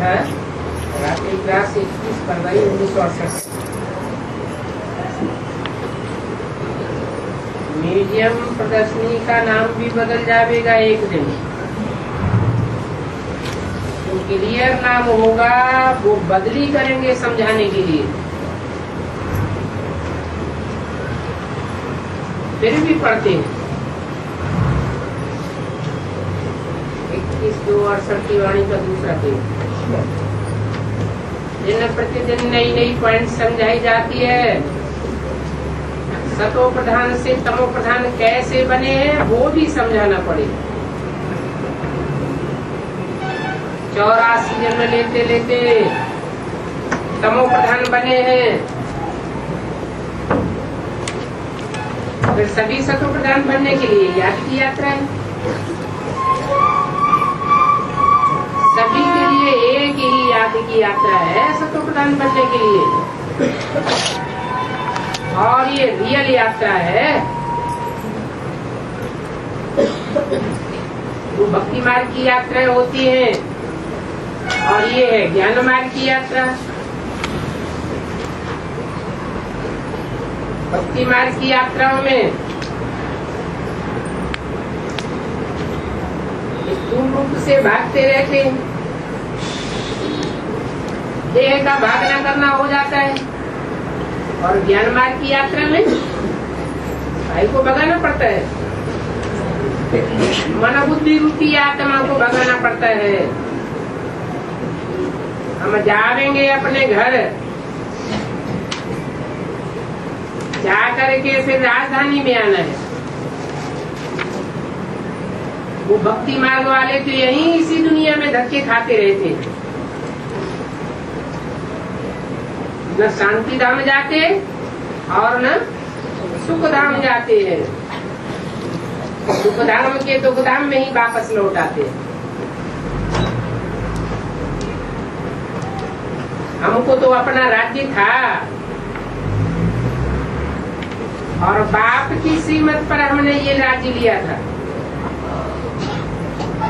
है रात्रि क्लास 21 फरवरी 1968। म्यूजियम प्रदर्शनी का नाम भी बदल जाएगा एक दिन, जो क्लियर नाम होगा वो बदली करेंगे समझाने के लिए। फिर भी पढ़ते हैं 21/2/68 की वाणी का दूसरा पेज। दिन प्रतिदिन नई नई पॉइंट समझाई जाती है। सतो प्रधान से तमो प्रधान कैसे बने हैं वो भी समझाना पड़ेगा। 84 जन्म लेते लेते तमो प्रधान बने हैं, फिर सभी सतो प्रधान बनने के लिए याद की यात्रा है। सभी के लिए एक ही याद की यात्रा है सतो प्रधान बनने के लिए, और ये रियल यात्रा है। वो भक्ति मार्ग की यात्रा होती है और ये है ज्ञान मार्ग की यात्रा। भक्ति मार्ग की यात्राओं में स्थूल रूप से भागते रहते हैं, देह का भागना करना हो जाता है, और ज्ञान मार्ग की यात्रा में भाई को भगाना पड़ता है, मन बुद्धि रूपी आत्मा को भगाना पड़ता है। हम जावेंगे अपने घर, जा करके फिर राजधानी में आना है। वो भक्ति मार्ग वाले तो यहीं इसी दुनिया में धक्के खाते रहते हैं, न शांति धाम जाते और न सुख धाम जाते हैं। सुख धाम के दुख धाम में ही वापस लौट आते हैं। हमको तो अपना राज्य था और बाप की श्रीमत पर हमने ये राज्य लिया था,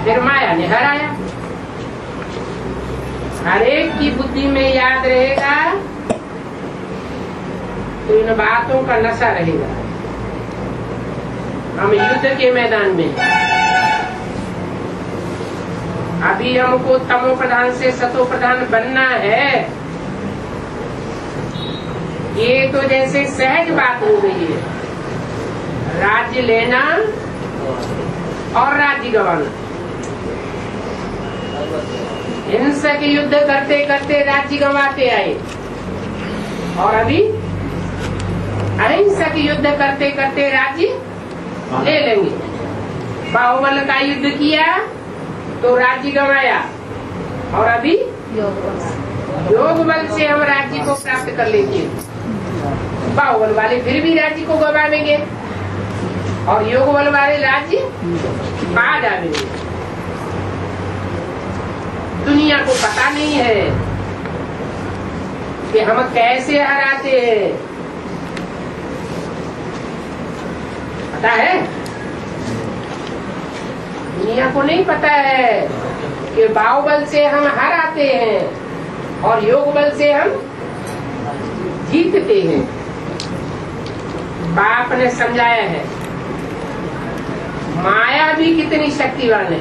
फिर माया ने हराया। हर एक की बुद्धि में याद रहेगा तो इन बातों का नशा रहेगा। हम युद्ध के मैदान में, अभी हमको तमो प्रधान से सतो प्रधान बनना है। ये तो जैसे सहज बात हो गई है, राज्य लेना और राज्य गंवाना। हिंसक युद्ध करते करते राज्य गंवाते आए, और अभी अहिंसक युद्ध करते करते राज्य ले लेंगे। बाहुबल का युद्ध किया तो राज्य गंवाया, और अभी योग बल से हम राज्य को प्राप्त कर लेंगे। बाहुबल वाले फिर भी राज्य को गंवा देंगे, और योग बल वाले राज्य पा जाएंगे। दुनिया को पता नहीं है कि हम कैसे हराते हैं। पता है? दुनिया को नहीं पता है कि बाहुबल से हम हराते हैं और योग बल से हम जीतते हैं। बाप ने समझाया है माया भी कितनी शक्तिवान है।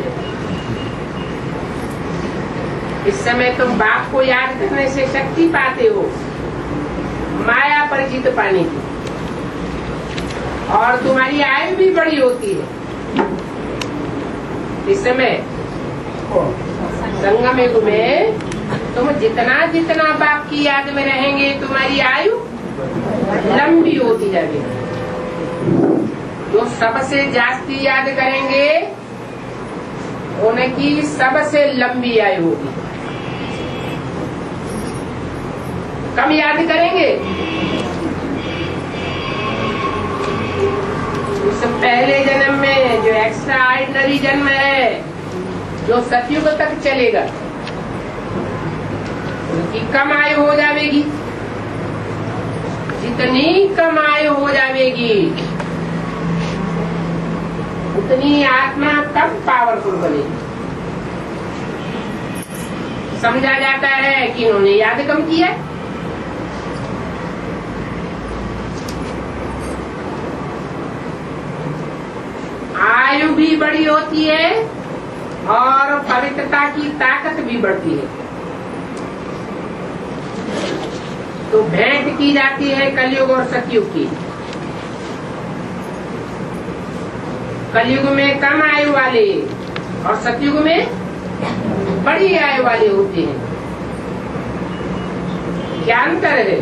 इस समय तुम बाप को याद करने से शक्ति पाते हो माया पर जीत पाने की, और तुम्हारी आयु भी बड़ी होती है। इस समय संगम युग में तुम जितना जितना बाप की याद में रहेंगे तुम्हारी आयु लंबी होती जाएगी। जो सबसे जास्ती याद करेंगे उनकी सबसे लंबी आयु होगी। कम याद करेंगे उस पहले जन्म में जो एक्स्ट्रा ऑर्डिनरी जन्म है, जो सतयुग तक चलेगा, उनकी कम आयु हो जाएगी। जितनी कम आयु हो जाएगी उतनी आत्मा कम पावरफुल बनेगी। समझा जाता है कि इन्होंने याद कम किया। आयु भी बड़ी होती है और पवित्रता की ताकत भी बढ़ती है। तो भेंट की जाती है कलयुग और सतयुग की। कलयुग में कम आयु वाले और सतयुग में बड़ी आयु वाले होते हैं। क्या अंतर है?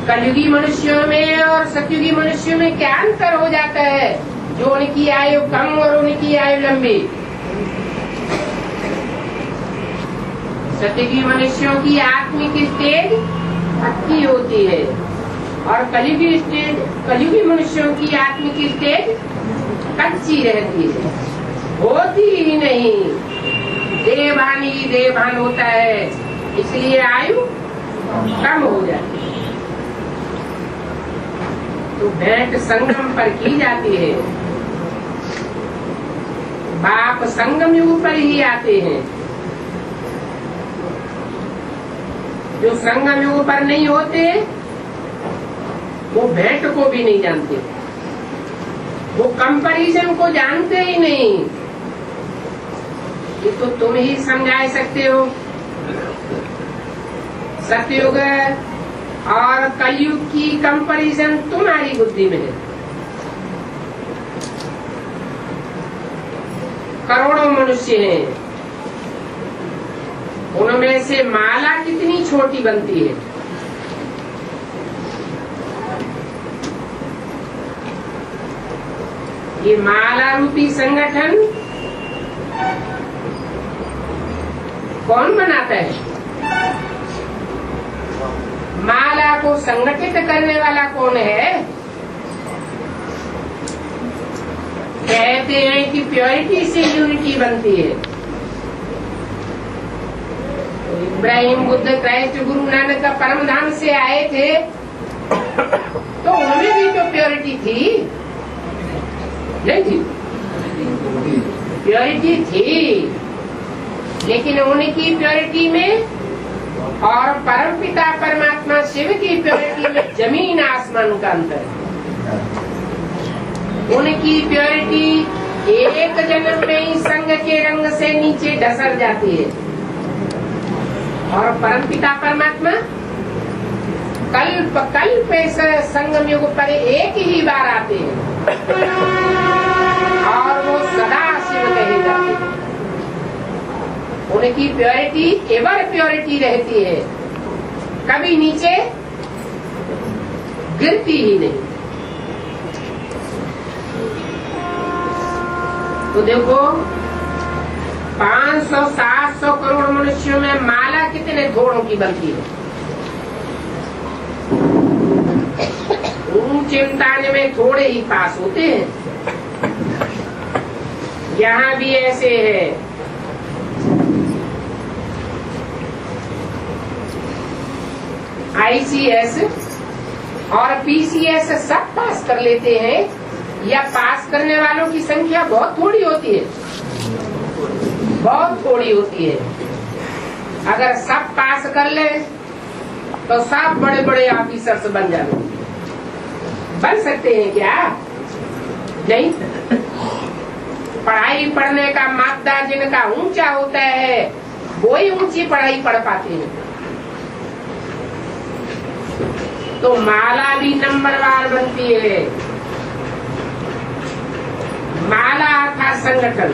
कलयुगी मनुष्यों में और सतयुगी मनुष्यों में क्या अंतर हो जाता है जो उनकी आयु कम और उनकी आयु लंबी? सतयुगी मनुष्यों की आत्मिक स्टेज अच्छी होती है और कलयुगी मनुष्यों की आत्मिक स्टेज कच्ची रहती है, होती ही नहीं। देवभान ही देवभान होता है, इसलिए आयु कम हो जाती है। तो भेंट संगम पर की जाती है। बाप संगम युग पर ही आते हैं। जो संगम युग पर नहीं होते वो भेंट को भी नहीं जानते, वो कंपैरिजन को जानते ही नहीं। ये तो तुम ही समझा सकते हो। सतयुग और कलयुग की कंपैरिजन तुम्हारी बुद्धि में है। करोड़ों मनुष्य हैं, उनमें से माला कितनी छोटी बनती है। ये माला रूपी संगठन कौन बनाता है? माला को संगठित करने वाला कौन है? कहते हैं कि प्योरिटी से यूनिटी बनती है। इब्राहिम बुद्ध क्राइस्ट गुरु नानक का परम धाम से आए थे तो उनमें भी तो प्योरिटी थी, नहीं थी? प्योरिटी थी, लेकिन उनकी प्योरिटी में और परमपिता परमात्मा शिव की प्योरिटी में जमीन आसमान का अंतर है। उनकी प्योरिटी एक जन्म में ही संग के रंग से नीचे ढसर जाती है और परमपिता परमात्मा कल्प कल्प संगम युग पर एक ही बार आते हैं और वो सदा शिव कहे जाते हैं। उनकी प्योरिटी एवर प्योरिटी रहती है, कभी नीचे गिरती ही नहीं। तो देखो 500-700 करोड़ मनुष्यों में माला कितने थोड़ों की बनती है। ऊंचे इम्तिहान में थोड़े ही पास होते हैं। यहाँ भी ऐसे है। ICS और PCS सब पास कर लेते हैं या पास करने वालों की संख्या बहुत थोड़ी होती है, बहुत थोड़ी होती है। अगर सब पास कर ले तो सब बड़े बड़े ऑफिसर्स बन जाते। बन सकते हैं क्या? नहीं। पढ़ाई पढ़ने का मापदा जिनका ऊंचा होता है वो ही ऊंची पढ़ाई पढ़ पाते हैं। तो माला भी नंबरवार बनती है। माला था संगठन,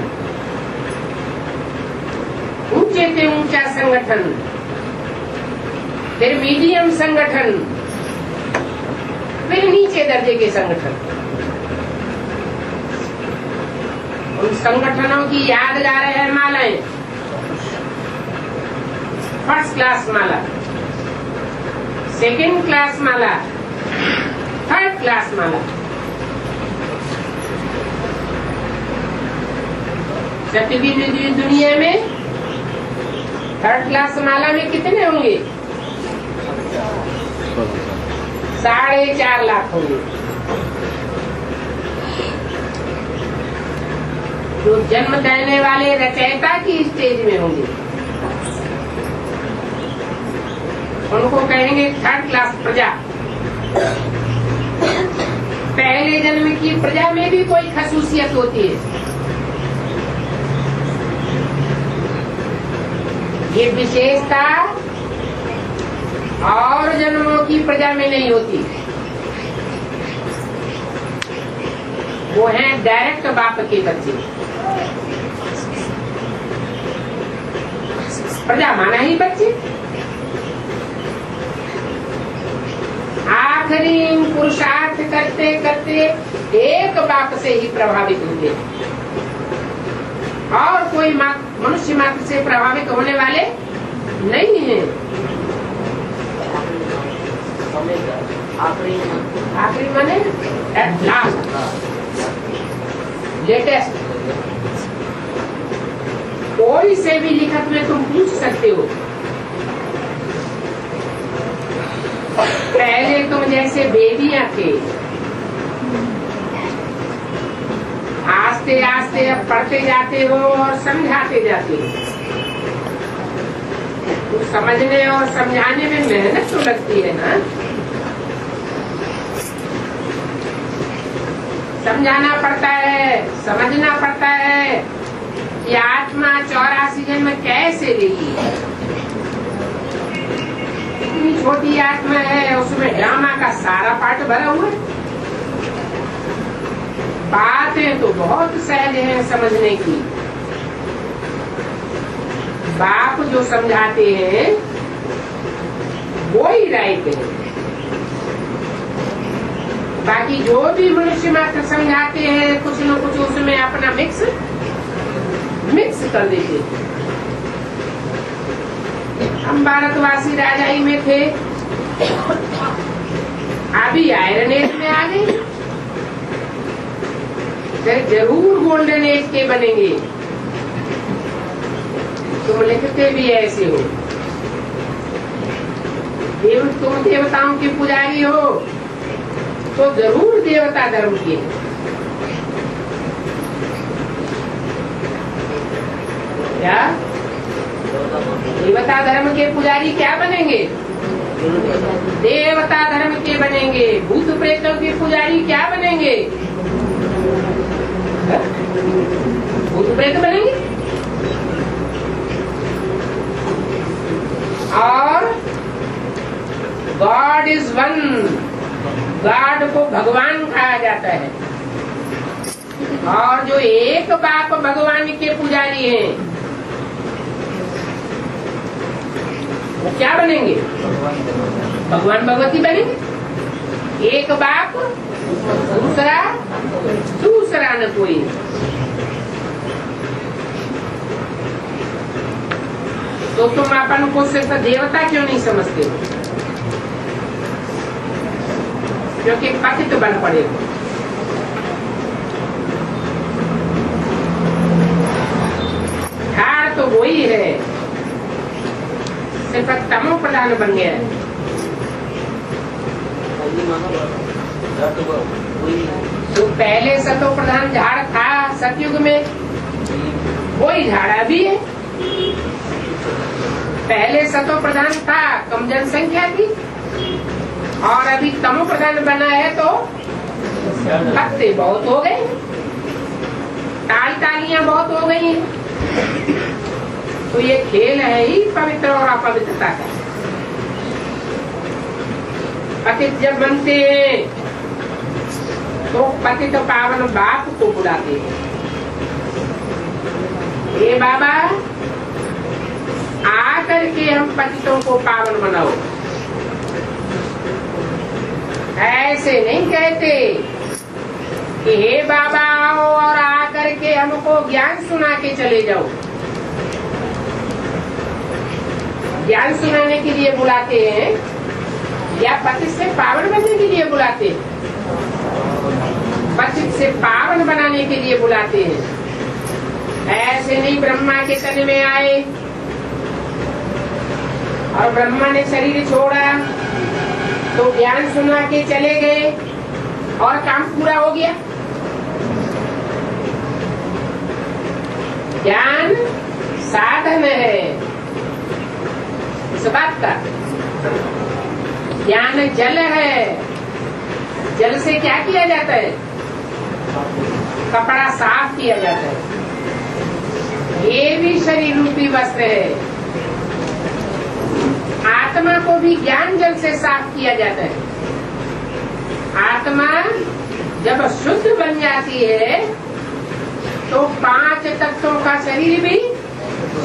ऊंचे से ऊंचा संगठन, फिर मीडियम संगठन, फिर नीचे दर्जे के संगठन। उन संगठनों की यादगार है मालाएं। फर्स्ट क्लास माला, सेकेंड क्लास माला, थर्ड क्लास माला। सतयुगी दुनिया में थर्ड क्लास माला में कितने होंगे? 4.5 लाख होंगे। जो जन्म देने वाले रचयिता की स्टेज में होंगे उनको कहेंगे थर्ड क्लास प्रजा। पहले जन्म की प्रजा में भी कोई खसूसियत होती है, ये विशेषता और जन्मों की प्रजा में नहीं होती। वो हैं डायरेक्ट बाप के बच्चे। प्रजा माना ही बच्चे। आखिरी पुरुषार्थ करते करते एक बाप से ही प्रभावित होंगे और कोई मनुष्य मात्र से प्रभावित होने वाले नहीं है। आखिरी माने एट लास्ट, लेटेस्ट। कोई से भी लिखत में तुम पूछ सकते हो, पहले तुम जैसे बेबियां थे, आस्ते आस्ते अब पढ़ते जाते हो और समझाते जाते हो। तो समझने और समझाने में मेहनत तो लगती है ना। समझाना पड़ता है, समझना पड़ता है कि आत्मा 84 जन्म कैसे लेगी। इतनी छोटी आत्मा है, उसमें ड्रामा का सारा पार्ट भरा हुआ है। बातें तो बहुत सहज है समझने की। बाप जो समझाते हैं वो ही राइट है, बाकी जो भी मनुष्य मात्र समझाते हैं कुछ न कुछ उसमें अपना मिक्स कर देते। हम भारतवासी राजाई में थे, अभी आयरन एज में आ गए, जरूर गोल्डन एज के बनेंगे। तुम लिखते भी ऐसे हो, तुम देवताओं के पुजारी हो तो जरूर देवता धर्म के। क्या देवता धर्म के पुजारी क्या बनेंगे? देवता धर्म के बनेंगे। भूत प्रेतों के पुजारी क्या बनेंगे? भूत प्रेत बनेंगे। और गॉड इज वन, गॉड को भगवान कहा जाता है। और जो एक बाप भगवान के पुजारी हैं वो क्या बनेंगे? भगवान भगवती बनेंगे। एक बाप दूसरा न कोई। तो तुम अपन को सिर्फ देवता क्यों नहीं समझते हो? क्योंकि पतित बन पड़े हो। ठार तो वही है, सिर्फ तमो प्रधान बन गया है। तो पहले सतो प्रधान झाड़ था सतयुग में, वही झाड़ा भी है। पहले सतो प्रधान था, कम जनसंख्या थी, और अभी तमो प्रधान बना है तो पत्ते बहुत हो गए, तालियां बहुत हो गई हैं। तो ये खेल है ही पवित्र और अपवित्रता का। पतित जब बनते हैं तो पतित पावन बाप को बुलाते हैं, ये बाबा आकर के हम पतितों को पावन बनाओ। ऐसे नहीं कहते कि हे बाबा आओ और आकर के हमको ज्ञान सुना के चले जाओ। ज्ञान सुनाने के लिए बुलाते हैं या पतित से पावन बनने के लिए बुलाते हैं? पतित से पावन बनाने के लिए बुलाते हैं। ऐसे नहीं ब्रह्मा के तन में आए और ब्रह्मा ने शरीर छोड़ा तो ज्ञान सुना के चले गए और काम पूरा हो गया। ज्ञान साधन है इस बात का। ज्ञान जल है, जल से क्या किया जाता है? कपड़ा साफ किया जाता है। ये भी शरीर रूपी वस्त्र है। आत्मा को भी ज्ञान जल से साफ किया जाता है। आत्मा जब शुद्ध बन जाती है तो 5 तत्वों का शरीर भी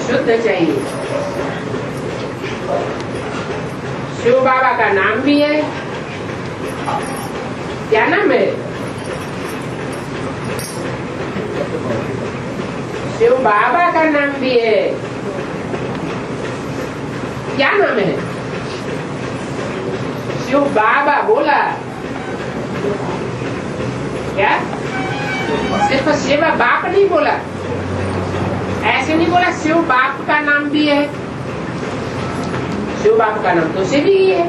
शुद्ध चाहिए। शिव बाबा का नाम भी है। क्या नाम है? शिव बाबा का नाम भी है। क्या नाम है? शिव बाबा बोला क्या? सिर्फ शिव बाप नहीं बोला, ऐसे नहीं बोला। शिव बाप का नाम भी है। शिव बाप का नाम तो शिव ही है,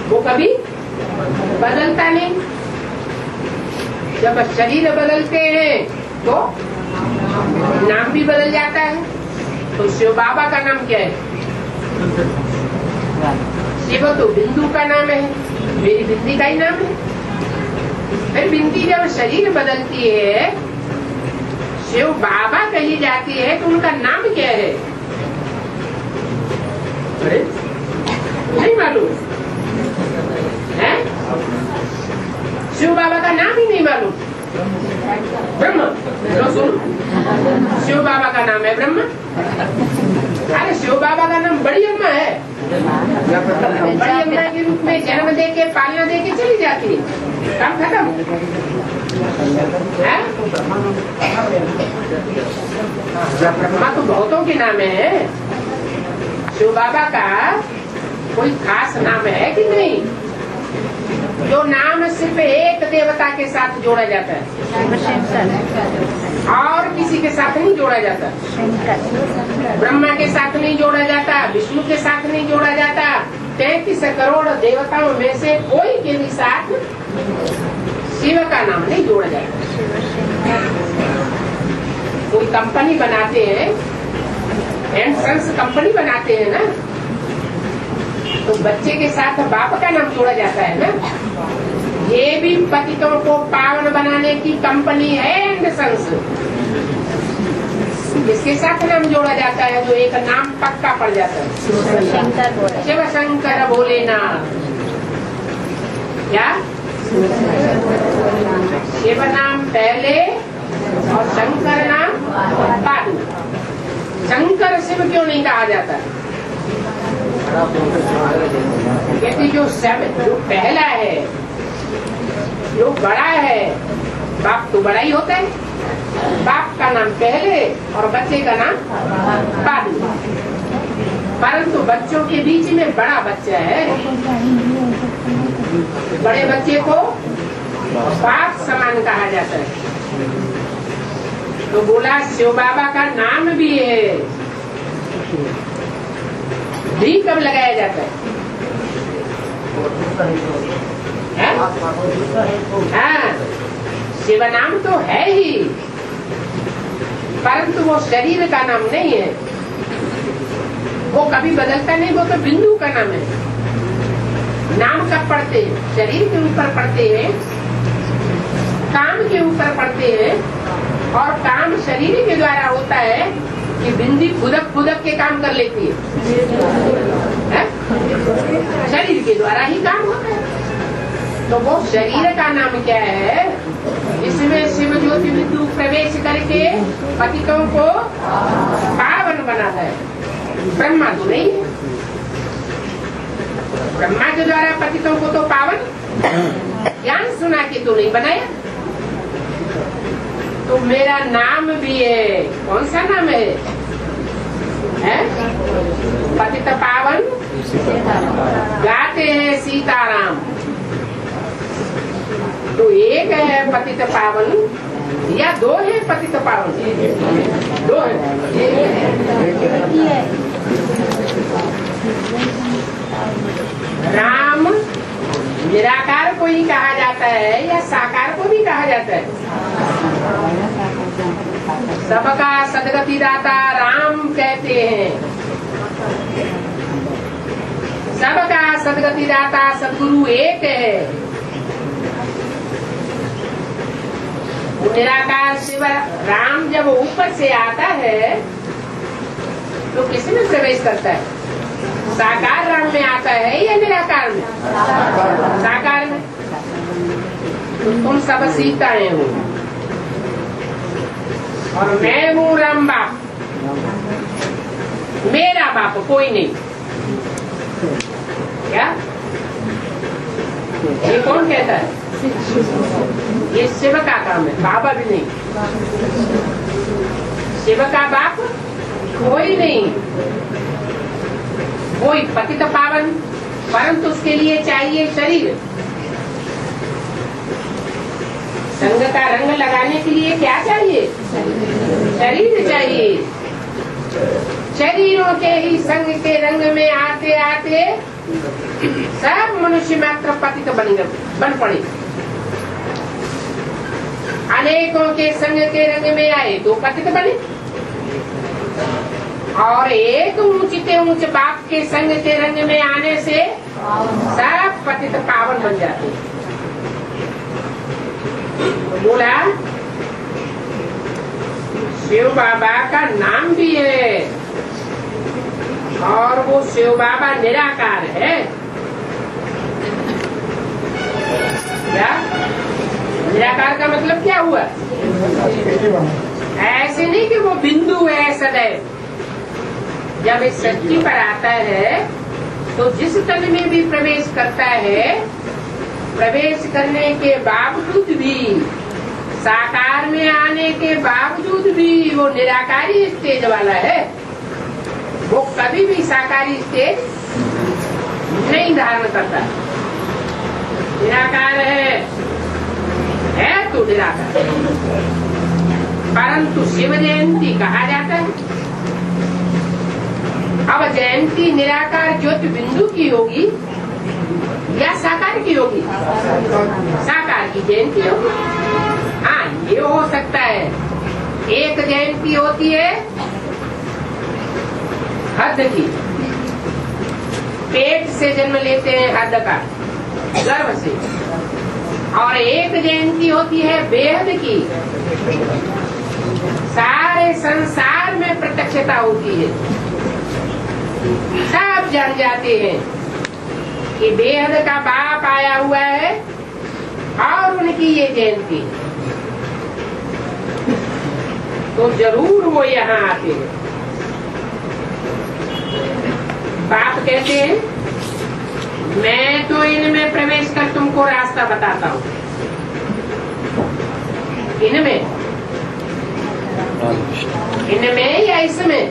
वो कभी बदलता नहीं। जब शरीर बदलते हैं तो नाम भी बदल जाता है। तो शिव बाबा का नाम क्या है? शिव तो बिंदु का नाम है, मेरी बिंदी का ही नाम है। फिर बिंदी जब शरीर बदलती है, शिव बाबा कही जाती है, तो उनका नाम क्या है? अरे नहीं मालूम है? शिव बाबा का नाम ही नहीं मालूम। ब्रह्म, लो सुनो, शिव बाबा का नाम है ब्रह्म। अरे शिव बाबा का नाम बड़ी अम्मा है। बड़ी अम्मा के रूप में जन्म दे के पालना दे के चली जाती है, काम खत्म है। ब्रह्मा तो बहुतों के नाम है। शिव बाबा का कोई खास नाम है कि नहीं? जो नाम सिर्फ एक देवता के साथ जोड़ा जाता है और किसी के साथ नहीं जोड़ा जाता। ब्रह्मा के साथ नहीं जोड़ा जाता, विष्णु के साथ नहीं जोड़ा जाता। 33 करोड़ देवताओं में से कोई के भी साथ शिव का नाम नहीं जोड़ा जाता। कोई कंपनी बनाते हैं, एंड सन्स कंपनी बनाते हैं ना, तो बच्चे के साथ बाप का नाम जोड़ा जाता है ना। ये भी पतितों को पावन बनाने की कंपनी है एंड सन्स। इसके साथ नाम जोड़ा जाता है जो एक नाम पक्का पड़ जाता है। शिव शंकर भोलेनाथ। क्या? शिव नाम पहले और शंकर नाम बाद में। शंकर शिव क्यों नहीं कहा जाता? क्योंकि जो पहला है, जो बड़ा है, बाप तो बड़ा ही होता है। बाप का नाम पहले और बच्चे का नाम बाद में। परंतु बच्चों के बीच में बड़ा बच्चा है, बड़े बच्चे को बाप समान कहा जाता है। तो बोला शिव बाबा का नाम भी है, भी कब लगाया जाता है? हाँ, शिव नाम तो है ही, परंतु वो शरीर का नाम नहीं है। वो कभी बदलता नहीं, वो तो बिंदु का नाम है। नाम कब पढ़ते हैं? शरीर के ऊपर पढ़ते हैं, काम के ऊपर पढ़ते हैं, और काम शरीर के द्वारा होता है कि बिंदी फुदक के काम कर लेती है? शरीर के द्वारा ही काम होता है। तो वो शरीर का नाम क्या है? इसमें शिव ज्योति बिंदु प्रवेश करके पतितों को पावन बनाता है। ब्रह्मा तो नहीं है। ब्रह्मा के द्वारा पतितों को तो पावन ज्ञान सुना के तो नहीं बनाया। तो मेरा नाम भी है। कौन सा नाम है? पतित पावन गाते हैं सीताराम। तो एक है पतित पावन या दो है पतित पावन? दो है। राम निराकार को ही कहा जाता है या साकार को भी कहा जाता है? सबका सदगति दाता राम कहते हैं। सबका सदगति दाता सदगुरु एक है। वो निराकार शिव राम जब ऊपर से आता है तो किसी में प्रवेश करता है? साकार राम में आता है या निराकार में? साकार में। तो तुम सब सीताएं हो और मैं हूँ राम बाप, मेरा बाप कोई नहीं। क्या ये कौन कहता है? ये शिव का काम है, बाबा भी नहीं। शिव का बाप कोई नहीं, कोई पतित पावन, परंतु उसके लिए चाहिए शरीर। संग का रंग लगाने के लिए क्या चाहिए? शरीर चाहिए। शरीरों के ही संग के रंग में आते आते सब मनुष्य मात्र पतित बन पड़े। अनेकों के संग के रंग में आए तो पतित बने, और एक ऊंचते ऊंच बाप के संग के रंग में आने से सब पतित पावन बन जाते। बोला शिव बाबा का नाम भी है और वो शिव बाबा निराकार है। क्या निराकार का मतलब क्या हुआ? ऐसे नहीं कि वो बिंदु है सदैव। जब इस सृष्टि पर आता है तो जिस तन में भी प्रवेश करता है, प्रवेश करने के बावजूद भी, साकार में आने के बावजूद भी वो निराकारी स्टेज वाला है। वो कभी भी साकारी स्टेज नहीं धारण करता। निराकार है तो निराकार, परंतु शिव जयंती कहा जाता है। अब जयंती निराकार ज्योति बिंदु की होगी या साकार की होगी? साकार की जयंती होगी। हाँ, ये हो सकता है। एक जयंती होती है हद की, पेट से जन्म लेते हैं हद का, गर्भ से, और एक जयंती होती है बेहद की, सारे संसार में प्रत्यक्षता होती है। सब जान जाते हैं कि बेहद का बाप आया हुआ है और उनकी ये जयंती, तो जरूर वो यहाँ आते हैं। बाप कहते हैं मैं तो इनमें प्रवेश कर तुमको रास्ता बताता हूँ। इनमें या इसमें?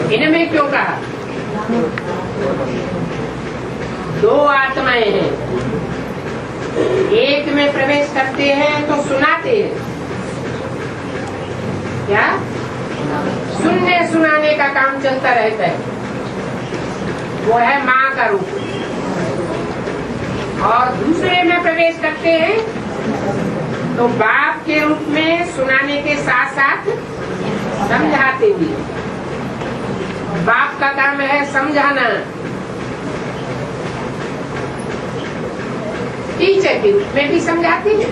इनमें क्यों कहा? दो आत्माएं हैं, एक में प्रवेश करते हैं तो सुनाते हैं। क्या? सुनने सुनाने का काम चलता रहता है। वो है माँ का रूप। और दूसरे में प्रवेश करते हैं तो बाप के रूप में सुनाने के साथ साथ समझाते भी। बाप का काम है समझाना, टीचर के रूप में भी समझाते हैं।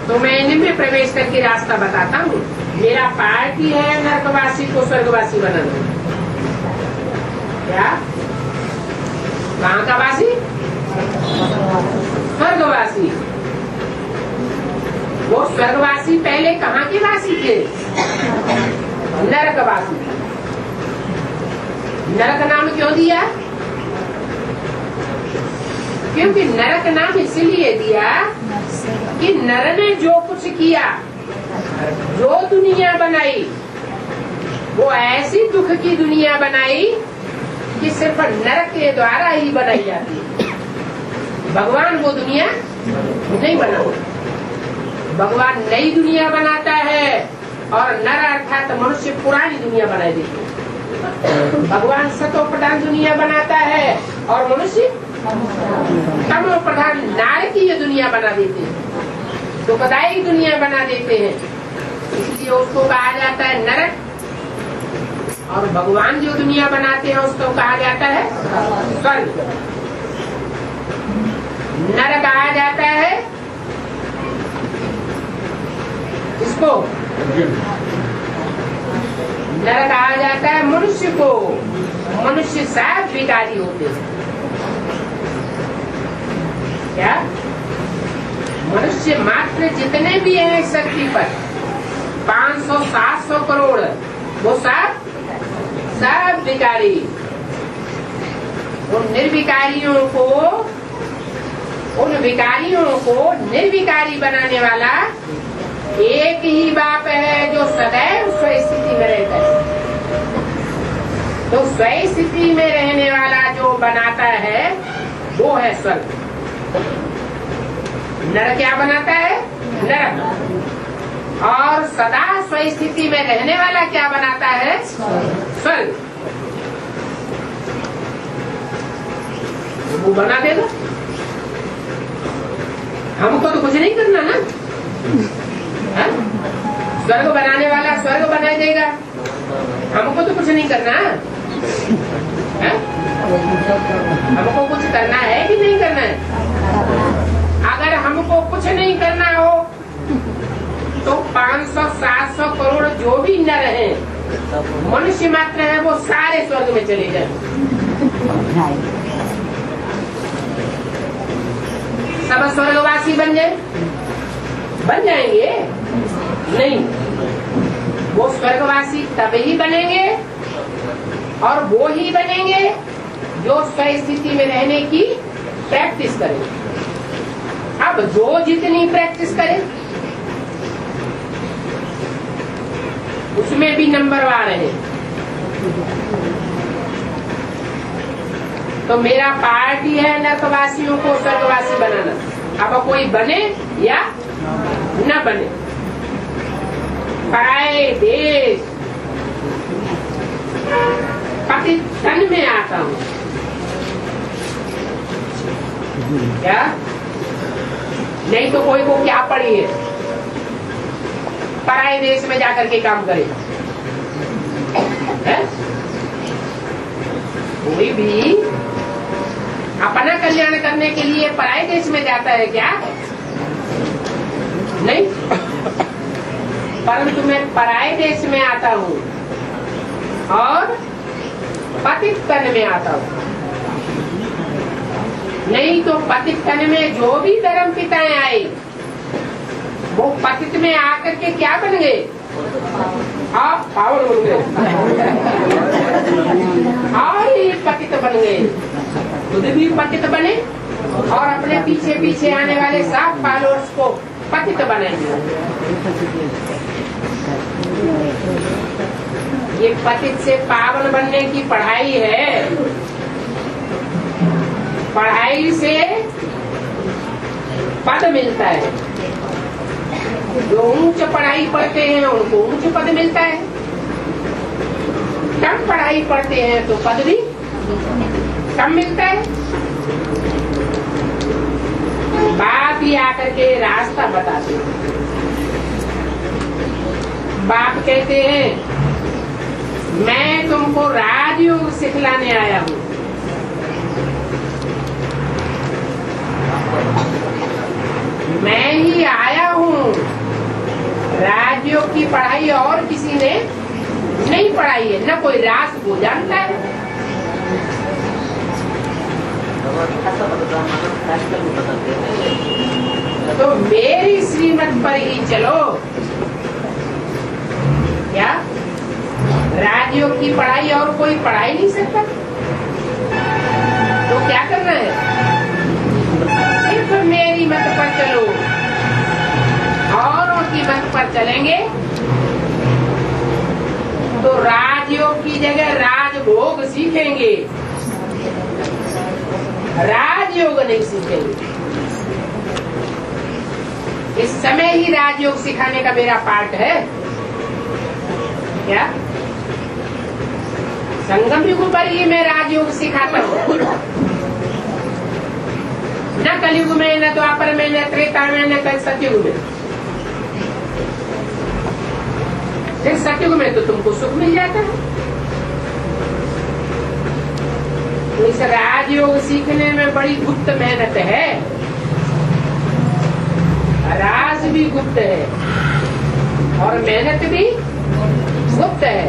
तो मैं इनमें प्रवेश करके रास्ता बताता हूँ। मेरा पार्टी है नरकवासी को स्वर्गवासी बनाना। क्या? कहाँ का वासी? स्वर्गवासी। वो स्वर्गवासी पहले कहाँ के वासी थे? नरकवासी। नरक नाम क्यों दिया? क्योंकि नरक नाम इसलिए दिया कि नर ने जो कुछ किया, जो दुनिया बनाई, वो ऐसी दुख की दुनिया बनाई कि सिर्फ नरक के द्वारा ही बनाई जाती है। भगवान वो दुनिया नहीं बनाता। भगवान नई दुनिया बनाता है और नर अर्थात मनुष्य पुरानी दुनिया बना देते हैं। भगवान सतो प्रधान दुनिया बनाता है और मनुष्य तमो प्रधान नारकीय दुनिया बना देते हैं। दुखदायी दुनिया बना देते हैं, इसलिए उसको कहा जाता है नरक। और भगवान जो दुनिया बनाते हैं उसको कहा जाता है स्वर्ग। नर कहा जाता है इसको, नर कहा जाता है मनुष्य को। मनुष्य सब विकारी होते हैं। क्या मनुष्य मात्र जितने भी हैं इस धरती पर 500-700 करोड़, वो सब विकारी। उन निर्विकारियों को, उन विकारियों को निर्विकारी बनाने वाला एक ही बाप है जो सदैव स्वस्थिति में रहता है। तो स्वस्थिति में रहने वाला जो बनाता है वो है स्वर्ग। नरक क्या बनाता है? नरक। और सदा स्वस्थिति में रहने वाला क्या बनाता है? स्वर्ग। वो बना देगा। हमको तो कुछ नहीं करना ना। स्वर्ग बनाने वाला स्वर्ग बना देगा, हमको तो कुछ नहीं करना। हमको कुछ करना है कि नहीं करना है? अगर हमको कुछ नहीं करना हो तो 500-700 करोड़ जो भी नर हैं, मनुष्य मात्र है, वो सारे स्वर्ग में चले जाए। सब स्वर्गवासी बन जाएंगे? नहीं, वो स्वर्गवासी तब ही बनेंगे और वो ही बनेंगे जो स्वस्थिति में रहने की प्रैक्टिस करें। अब जो जितनी प्रैक्टिस करे उसमें भी नंबरवार है। तो मेरा पार्टी है नरकवासियों को स्वर्गवासी बनाना। अब कोई बने या न बने, पराए देश पतित तन में आता हूँ। क्या नहीं तो कोई को क्या पड़ी है पराए देश में जाकर के काम करे? कोई भी अपना कल्याण करने के लिए पराए देश में जाता है क्या? नहीं। परंतु मैं पराए देश में आता हूँ और पतित तन में आता हूँ। नहीं तो पतित तन में जो भी धर्म पिताएं आए वो पतित में आकर के क्या बन गए? आप पावन बन गए और ये पतित बन गए, खुद भी पतित बने और अपने पीछे पीछे आने वाले सब फॉलोअर्स को पतित बनाएंगे। ये पतित से पावन बनने की पढ़ाई है। पढ़ाई से पद मिलता है। जो ऊंच पढ़ाई पढ़ते हैं उनको ऊंच पद मिलता है, कम पढ़ाई पढ़ते हैं तो पद भी कम मिलता है। बाप ही आकर के रास्ता बताते हैं। बाप कहते हैं मैं तुमको राजयोग सिखलाने आया हूँ। मैं ही आया हूँ। राजयोग की पढ़ाई और किसी ने नहीं पढ़ाई है, न कोई रास को जानता है। तो मेरी श्रीमत पर ही चलो। क्या राजयोग की पढ़ाई और कोई पढ़ा ही नहीं सकता? तो क्या करना है? सिर्फ मेरी मत पर चलो। औरों की मत पर चलेंगे तो राजयोग की जगह राजभोग सीखेंगे, राजयोग नहीं सीखेंगे। इस समय ही राजयोग सिखाने का मेरा पार्ट है। क्या संगम युग पर ही मैं राजयोग सिखाता हूँ, न कलयुग में, न द्वापर में, न त्रेता में, मेहनत है सतयुग में। फिर सतयुग में तो तुमको सुख मिल जाता है। तो इस राजयोग सीखने में बड़ी गुप्त मेहनत है, राज भी गुप्त है और मेहनत भी गुप्त है।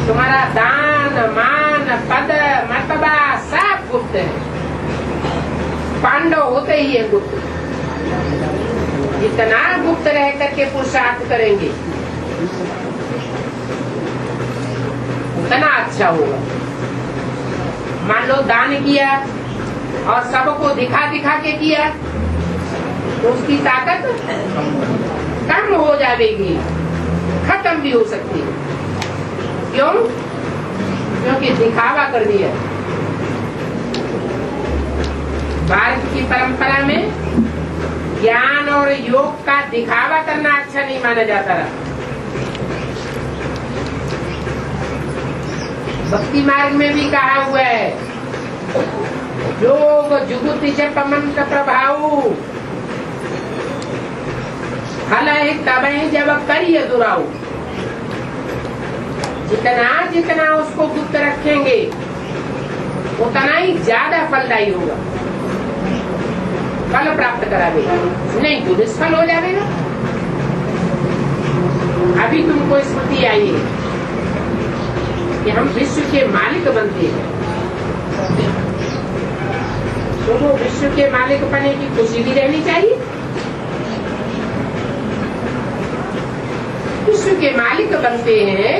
तुम्हारा दान मान पद मतबा सब गुप्त है। पांडव होते ही है गुप्त। इतना गुप्त रह करके पुरुषार्थ करेंगे उतना अच्छा होगा। मान लो दान किया और सबको दिखा दिखा के किया तो उसकी ताकत कम हो जाएगी, खत्म भी हो सकती है। क्यों? क्योंकि दिखावा कर दिया। भारत की परंपरा में ज्ञान और योग का दिखावा करना अच्छा नहीं माना जाता रहा। भक्ति मार्ग में भी कहा हुआ है, योग जुगुति जप मंत्र प्रभाव फल है तब है जब करिए दुराऊ। जितना जितना उसको गुप्त रखेंगे उतना ही ज्यादा फलदायी होगा, फल प्राप्त करावेगा, नहीं तो निष्फल हो जाएगा। अभी तुमको स्मृति आई है कि हम विश्व के मालिक बनते हैं, तो वो विश्व के मालिक बनने की खुशी भी रहनी चाहिए। विश्व के मालिक बनते हैं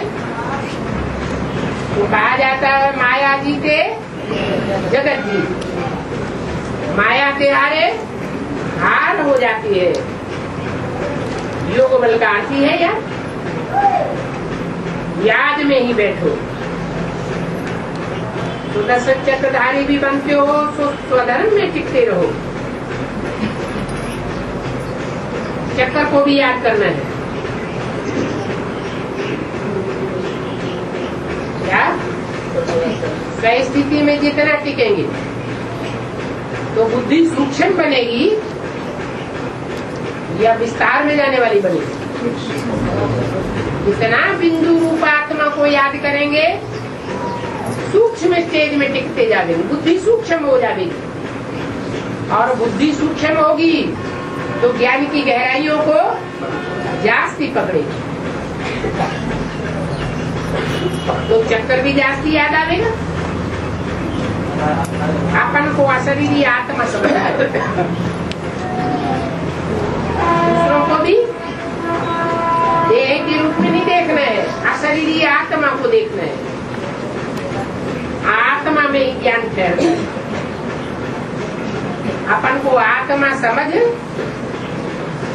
तो कहा जाता है माया जी के जगत जी, माया के हारे हार हो जाती है। योग बल का आती है या याद में ही बैठो तो दशरथ चक्रधारी भी बनते हो, स्वधर्म में टिकते रहो। चक्कर को भी याद करना है क्या? सही स्थिति में जितना टिकेंगे तो बुद्धि सूक्ष्म बनेगी या विस्तार में जाने वाली बनेगी। जितना बिंदु रूप आत्मा को याद करेंगे सूक्ष्म स्टेज में टिकते जाएंगे, बुद्धि सूक्ष्म हो जाएगी। और बुद्धि सूक्ष्म होगी तो ज्ञान की गहराइयों को जास्ती पकड़ेगी, तो चक्कर भी जास्ती याद आवेगा। अपन को अशरीरी आत्मा समझना है, दूसरों को भी देह के रूप में नहीं देखना है, अशरीरी आत्मा को देखना है। आत्मा में ही ज्ञान ठहरता है। अपन को आत्मा समझ,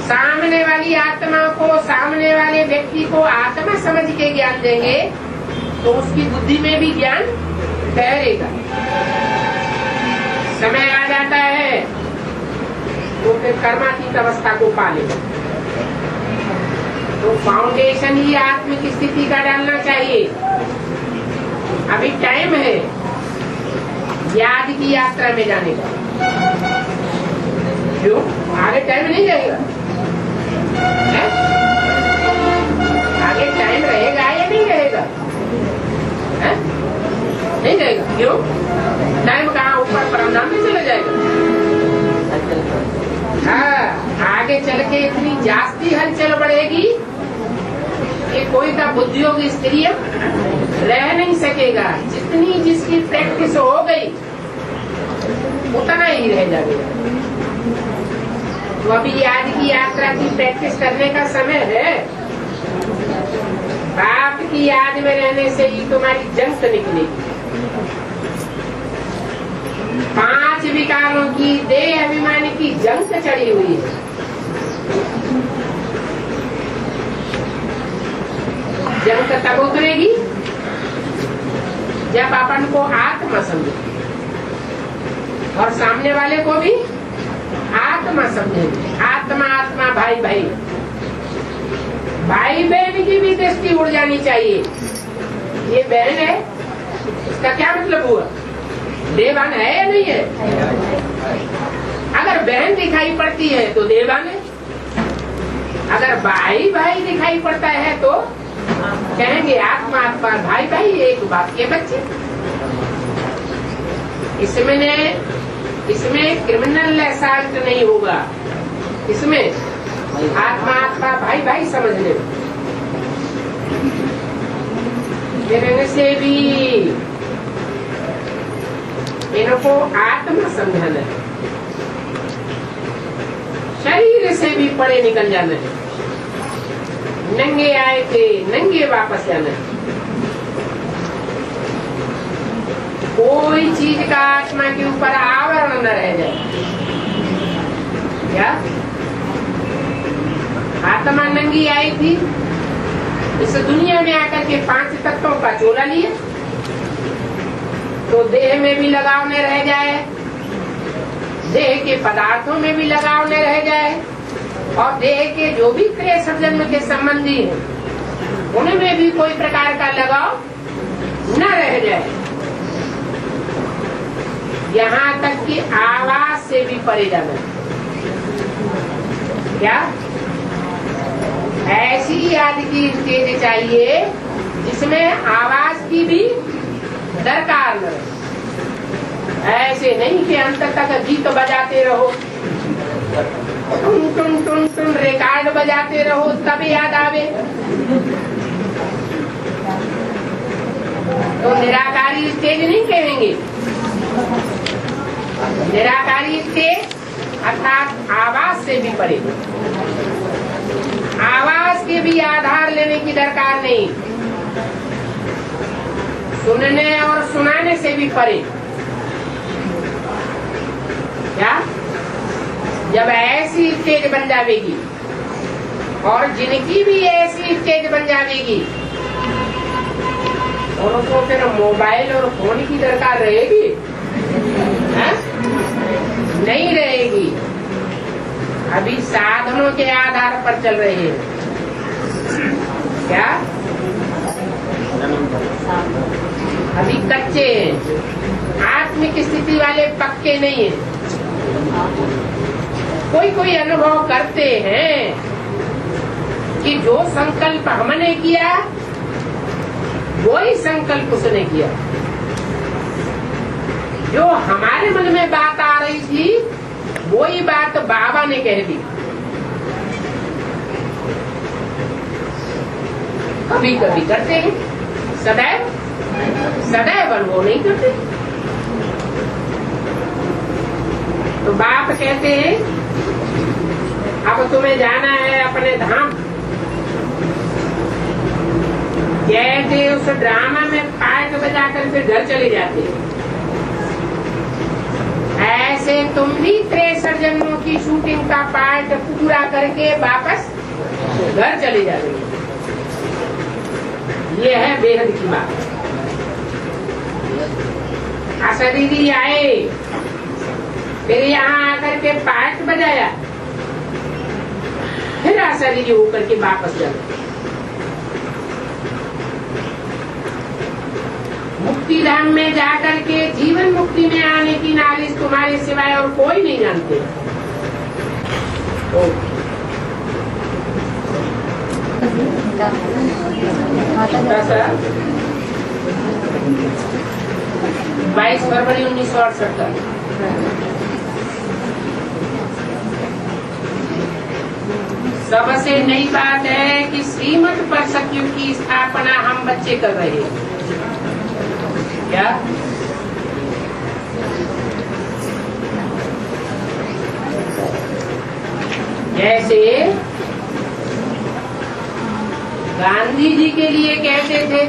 सामने वाली आत्मा को, सामने वाले व्यक्ति को आत्मा समझ के ज्ञान देंगे तो उसकी बुद्धि में भी ज्ञान ठहरेगा। समय आ जाता है तो फिर कर्मातीत अवस्था को पालेगा। तो फाउंडेशन ही आत्मिक स्थिति का डालना चाहिए। अभी टाइम है याद की यात्रा में जाने का। क्यों? आगे टाइम नहीं जाएगा, आगे टाइम रहेगा या नहीं रहेगा? नहीं जाएगा। क्यों? टाइम कहाँ ऊपर परमधाम में चला जाएगा। हाँ, आगे चल के इतनी जास्ती हलचल बढ़ेगी कि कोई का बुद्धियोग स्त्री रह नहीं सकेगा। जितनी जिसकी प्रैक्टिस हो गई उतना ही रह जाएगा। तो अभी आज की यात्रा की प्रैक्टिस करने का समय है। बाप की याद में रहने से ही तुम्हारी जंग निकलेगी। 5 विकारों की देह अभिमान की जंग चढ़ी हुई है। जंग तब उतरेगी जब अपन को आत्मा समझे और सामने वाले को भी आत्मा समझेंगे। आत्मा आत्मा भाई भाई, भाई बहन की भी दृष्टि उड़ जानी चाहिए। ये बहन है, इसका क्या मतलब हुआ? देवान है या नहीं है? बहन दिखाई पड़ती है तो देवान है, अगर भाई भाई दिखाई पड़ता है तो कहेंगे आत्मा आत्मा, भाई भाई एक बाप के बच्चे। इसमें क्रिमिनल असॉल्ट नहीं होगा, इसमें आत्मा आत्मा भाई भाई समझ ले। फिर से भी इनको आत्मा समझाना है, शरीर से भी परे निकल जाना है। नंगे आए थे नंगे वापस जाना है। कोई चीज का आत्मा के ऊपर आवरण न रह जाए। क्या आत्मा नंगी आई थी, इस दुनिया में आकर के 5 तत्वों का चोला लिया तो देह में भी लगाव न रह जाए, देह के पदार्थों में भी लगाव न रह जाए, और देह के जो भी क्लेश जन्म के संबंधी हैं उनमें भी कोई प्रकार का लगाव न रह जाए। यहाँ तक कि आवाज से भी परे जाना। क्या ऐसी याद की स्टेज चाहिए जिसमें आवाज की भी दरकार न रहे। ऐसे नहीं कि अंत तक गीत बजाते रहो, टुन टुन टुन टुन रिकॉर्ड बजाते रहो तब याद आवे। तो निराकारी स्टेज नहीं कहेंगे। निराकारी स्टेज अर्थात आवाज से भी परे, आवाज के भी आधार लेने की दरकार नहीं, सुनने और सुनाने से भी परे। क्या जब ऐसी स्टेज बन जाएगी और जिनकी भी ऐसी स्टेज बन जाएगी और उसको फिर मोबाइल और फोन की दरकार रहेगी? नहीं रहेगी। अभी साधनों के आधार पर चल रहे हैं। क्या अभी कच्चे हैं, आत्मिक स्थिति वाले पक्के नहीं है। कोई कोई अनुभव करते हैं कि जो संकल्प हमने किया वही संकल्प उसने किया, जो हमारे मन में बात आ रही थी वही बात बाबा ने कह दी। कभी कभी करते हैं, सदैव सदैव अनुभव नहीं करते। तो बाप कहते हैं अब तुम्हें जाना है अपने धाम। जैसे उस ड्रामा में पार्ट बजाकर फिर घर चले जाते, ऐसे तुम भी 63 जन्मों की शूटिंग का पार्ट पूरा करके वापस घर चले जाते। ये है बेहद की बात। अशरीरी आए, फिर यहाँ आकर के पार्ट बजाया, फिर अशरीरी होकर के वापस जाते। मुक्ति धाम में जाकर के जीवन मुक्ति में आने की नालिश तुम्हारे सिवाय और कोई नहीं जानते। बाईस फरवरी 1968। सबसे नई बात है कि श्रीमत पर सत्युग की स्थापना हम बच्चे कर रहे हैं। क्या जैसे गांधी जी के लिए कहते थे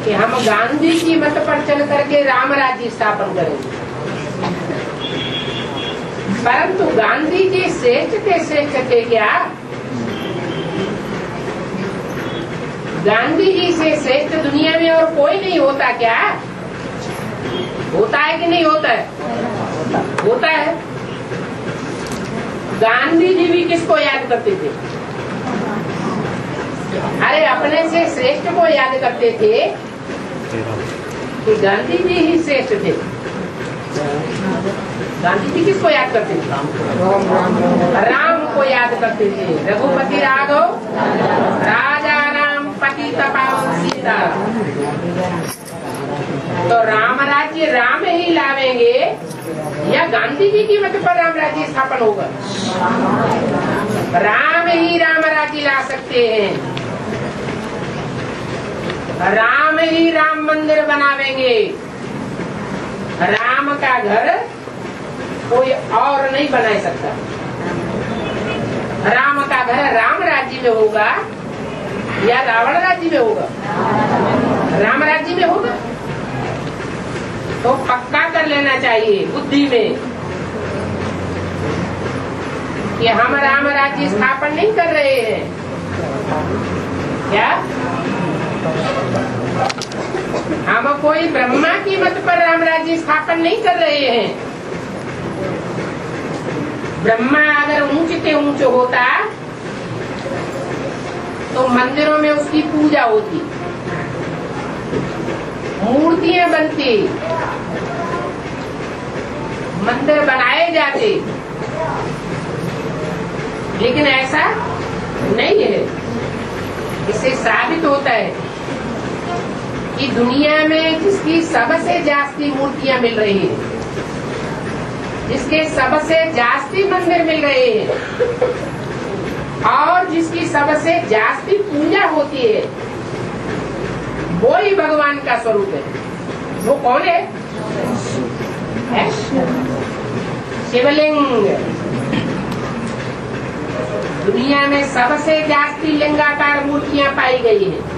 कि हम गांधी की मत पर चल करके राम राज्य स्थापन करेंगे, परंतु गांधी जी श्रेष्ठ थे क्या? गांधी जी से श्रेष्ठ दुनिया में और कोई नहीं होता क्या? होता है कि नहीं होता है? होता है। गांधी जी भी किसको याद करते थे? अरे अपने से श्रेष्ठ को याद करते थे कि गांधी जी ही श्रेष्ठ थे। गांधी जी किसको याद करते थे? राम को याद करते थे। रघुपति राघव राजा राम पतित पावन सीता। तो राम राज्य राम ही लावेंगे या गांधी जी की मत पर राम राज्य स्थापन होगा? राम ही राम राज्य ला सकते हैं। राम ही राम मंदिर बनावेंगे। राम का घर कोई और नहीं बना सकता। राम का घर राम राज्य में होगा या रावण राज्य में होगा? राम राज्य में होगा। तो पक्का कर लेना चाहिए बुद्धि में कि हम राम राज्य स्थापन नहीं कर रहे हैं। क्या हम कोई ब्रह्मा की मत पर राम राज्य स्थापन नहीं कर रहे हैं। ब्रह्मा अगर ऊंच से ऊंच होता तो मंदिरों में उसकी पूजा होती, मूर्तियां बनती, मंदिर बनाए जाते, लेकिन ऐसा नहीं है। इससे साबित होता है कि दुनिया में जिसकी सबसे जास्ती मूर्तियां मिल रही है, जिसके सबसे जास्ती मंदिर मिल रहे हैं और जिसकी सबसे जास्ती पूजा होती है, वो ही भगवान का स्वरूप है। वो कौन है? शिवलिंग। दुनिया में सबसे जास्ती लिंगाकार मूर्तियां पाई गई है।